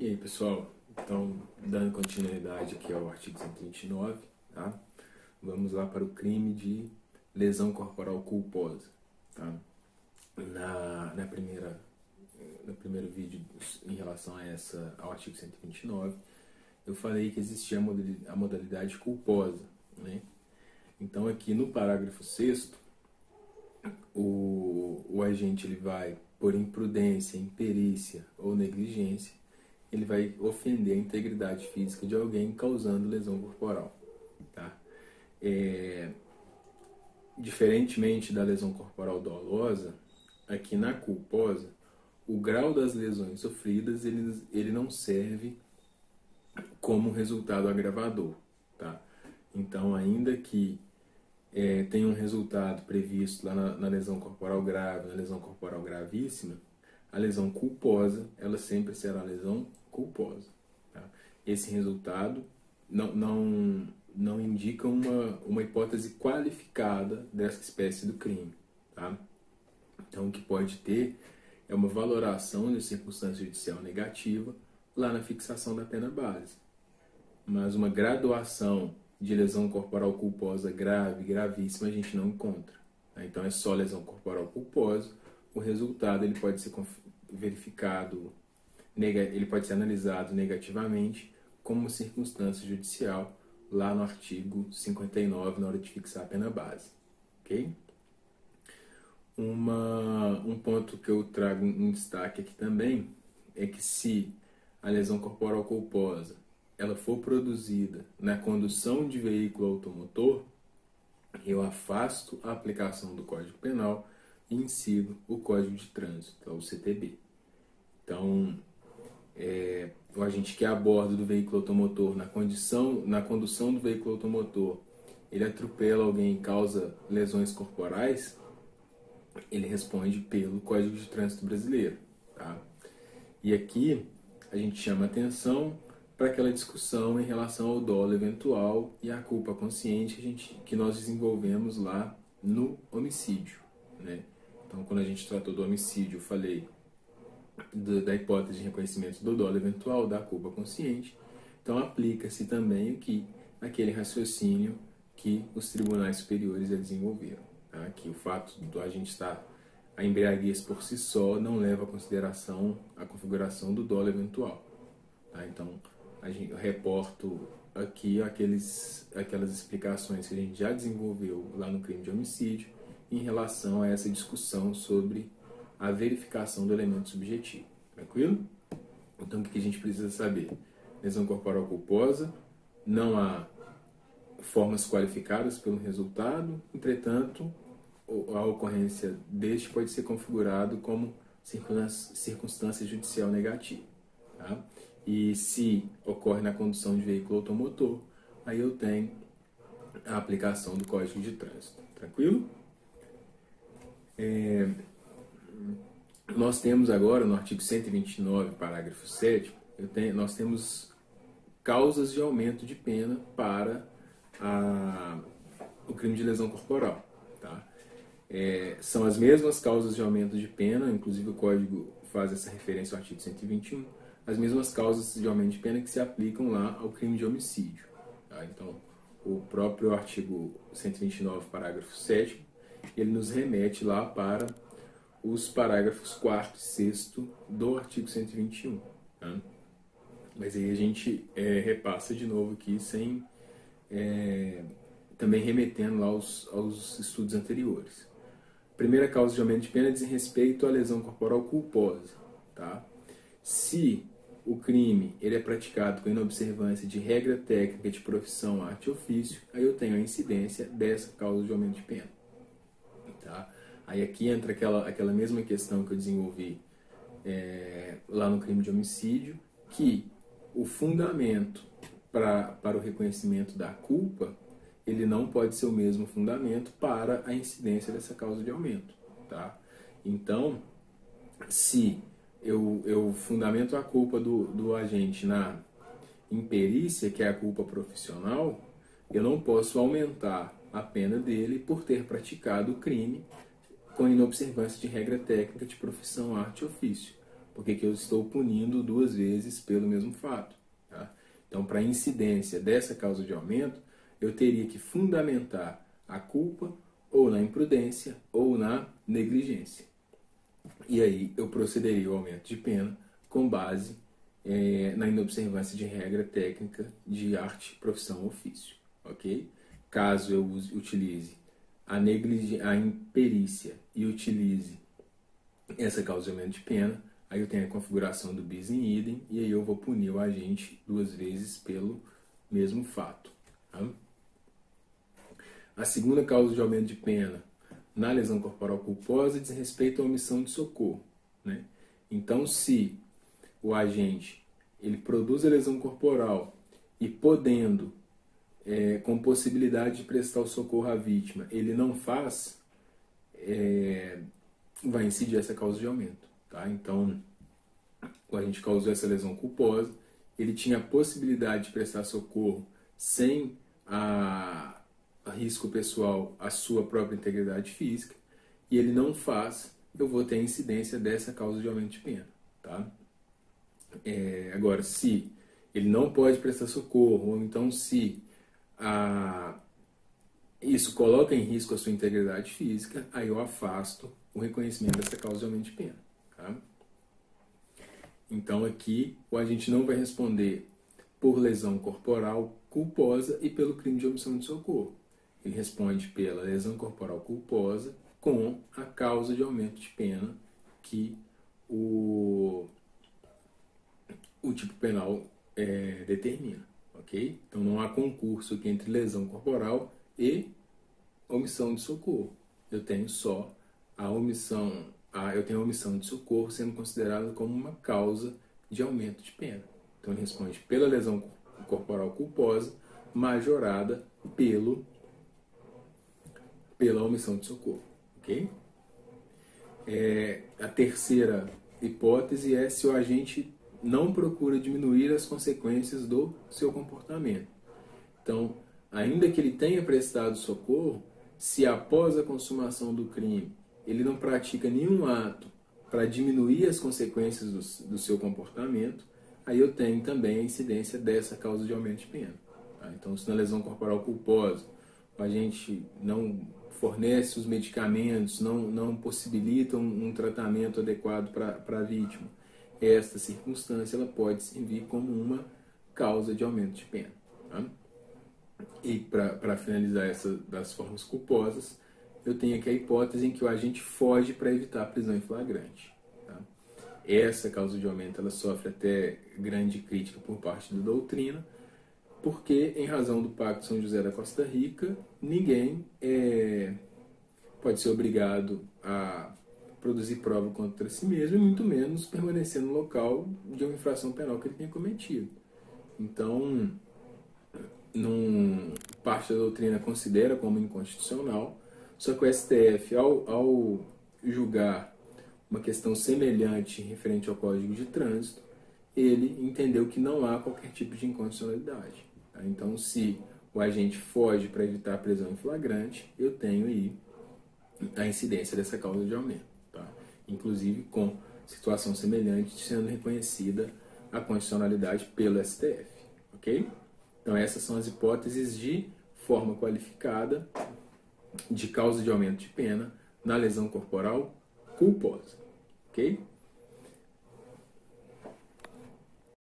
E aí, pessoal, então, dando continuidade aqui ao artigo 129, tá? Vamos lá para o crime de lesão corporal culposa, tá? No primeiro vídeo em relação ao artigo 129, eu falei que existia a modalidade culposa, né? Então, aqui no parágrafo 6º, o agente ele vai, por imprudência, imperícia ou negligência, ele vai ofender a integridade física de alguém causando lesão corporal, tá? Diferentemente da lesão corporal dolosa, aqui na culposa, o grau das lesões sofridas ele não serve como resultado agravador, tá? Então, ainda que tem um resultado previsto lá na lesão corporal grave, na lesão corporal gravíssima, a lesão culposa, ela sempre será lesão culposa. Tá? Esse resultado não indica uma hipótese qualificada dessa espécie do crime. Tá? Então, o que pode ter é uma valoração de circunstância judicial negativa lá na fixação da pena base. Mas uma graduação de lesão corporal culposa grave, gravíssima, a gente não encontra. Tá? Então, é só lesão corporal culposa. O resultado ele pode ser verificado, ele pode ser analisado negativamente como circunstância judicial lá no artigo 59, na hora de fixar a pena base. Ok? Um ponto que eu trago em destaque aqui também é que se a lesão corporal culposa ela for produzida na condução de veículo automotor, eu afasto a aplicação do Código Penal e insiro o Código de Trânsito, o CTB. Então, o agente que é a bordo do veículo automotor, na condução do veículo automotor, ele atropela alguém e causa lesões corporais, ele responde pelo Código de Trânsito brasileiro. Tá? E aqui a gente chama atenção para aquela discussão em relação ao dolo eventual e à culpa consciente que nós desenvolvemos lá no homicídio. Né? Então, quando a gente tratou do homicídio, eu falei da hipótese de reconhecimento do dolo eventual, da culpa consciente. Então, aplica-se também aquele raciocínio que os tribunais superiores desenvolveram. Tá? Que o fato do agente estar a embriaguez por si só não leva a consideração a configuração do dolo eventual. Tá? Então, eu reporto aqui aquelas explicações que a gente já desenvolveu lá no crime de homicídio em relação a essa discussão sobre a verificação do elemento subjetivo. Tranquilo? Então, o que a gente precisa saber? Lesão corporal culposa, não há formas qualificadas pelo resultado, entretanto, a ocorrência deste pode ser configurado como circunstância judicial negativa. Tá? E se ocorre na condução de veículo automotor, aí eu tenho a aplicação do Código de Trânsito. Tranquilo? Nós temos agora, no artigo 129, parágrafo 7º, nós temos causas de aumento de pena para o crime de lesão corporal. Tá? São as mesmas causas de aumento de pena, inclusive o Código faz essa referência ao artigo 121, as mesmas causas de aumento de pena que se aplicam lá ao crime de homicídio. Tá? Então, o próprio artigo 129, parágrafo 7º, ele nos remete lá para os parágrafos 4º e 6º do artigo 121. Tá? Mas aí a gente repassa de novo aqui, também remetendo lá aos estudos anteriores. Primeira causa de aumento de pena diz respeito à lesão corporal culposa. Tá? Se o crime ele é praticado com inobservância de regra técnica de profissão, arte e ofício, aí eu tenho a incidência dessa causa de aumento de pena. Tá? Aí aqui entra aquela mesma questão que eu desenvolvi lá no crime de homicídio, que o fundamento para o reconhecimento da culpa, ele não pode ser o mesmo fundamento para a incidência dessa causa de aumento. Tá? Então, se eu fundamento a culpa do agente na imperícia, que é a culpa profissional, eu não posso aumentar a pena dele por ter praticado o crime com inobservância de regra técnica de profissão, arte e ofício. porque que eu estou punindo duas vezes pelo mesmo fato. Tá? Então, para a incidência dessa causa de aumento, eu teria que fundamentar a culpa ou na imprudência ou na negligência. E aí eu procederia ao aumento de pena com base na inobservância de regra técnica de arte, profissão, ofício. Ok? Caso eu utilize a imperícia e utilize essa causa de aumento de pena, aí eu tenho a configuração do bis in idem e aí eu vou punir o agente duas vezes pelo mesmo fato. Tá? A segunda causa de aumento de pena na lesão corporal culposa diz respeito à omissão de socorro. Né? Então, se o agente ele produz a lesão corporal e podendo, com possibilidade de prestar o socorro à vítima, ele não faz, vai incidir essa causa de aumento. Tá? Então, o agente causou essa lesão culposa, ele tinha a possibilidade de prestar socorro sem a risco pessoal à sua própria integridade física, e ele não faz, eu vou ter a incidência dessa causa de aumento de pena. Tá? Agora, se ele não pode prestar socorro, ou então se isso coloca em risco a sua integridade física, aí eu afasto o reconhecimento dessa causa de aumento de pena. Tá? Então aqui o agente não vai responder por lesão corporal culposa e pelo crime de omissão de socorro. Ele responde pela lesão corporal culposa com a causa de aumento de pena que o tipo penal determina. Okay? Então não há concurso aqui entre lesão corporal e omissão de socorro. Eu tenho só a omissão de socorro sendo considerada como uma causa de aumento de pena. Então ele responde pela lesão corporal culposa majorada pela omissão de socorro. Okay? A terceira hipótese é se o agente não procura diminuir as consequências do seu comportamento. Então, ainda que ele tenha prestado socorro, se após a consumação do crime ele não pratica nenhum ato para diminuir as consequências do seu comportamento, aí eu tenho também a incidência dessa causa de aumento de pena. Tá? Então, se na lesão corporal culposa a gente não fornece os medicamentos, não possibilita um tratamento adequado para a vítima, esta circunstância ela pode servir como uma causa de aumento de pena. Tá? E para finalizar essa das formas culposas, eu tenho aqui a hipótese em que o agente foge para evitar a prisão em flagrante. Tá? Essa causa de aumento ela sofre até grande crítica por parte da doutrina, porque, em razão do Pacto de São José da Costa Rica, ninguém pode ser obrigado a produzir prova contra si mesmo, e muito menos permanecer no local de uma infração penal que ele tenha cometido. Então, parte da doutrina considera como inconstitucional, só que o STF, ao julgar uma questão semelhante referente ao Código de Trânsito, ele entendeu que não há qualquer tipo de inconstitucionalidade. Tá? Então, se o agente foge para evitar a prisão em flagrante, eu tenho aí a incidência dessa causa de aumento. Tá? Inclusive com situação semelhante sendo reconhecida a constitucionalidade pelo STF. Ok? Então essas são as hipóteses de forma qualificada de causa de aumento de pena na lesão corporal culposa. Ok?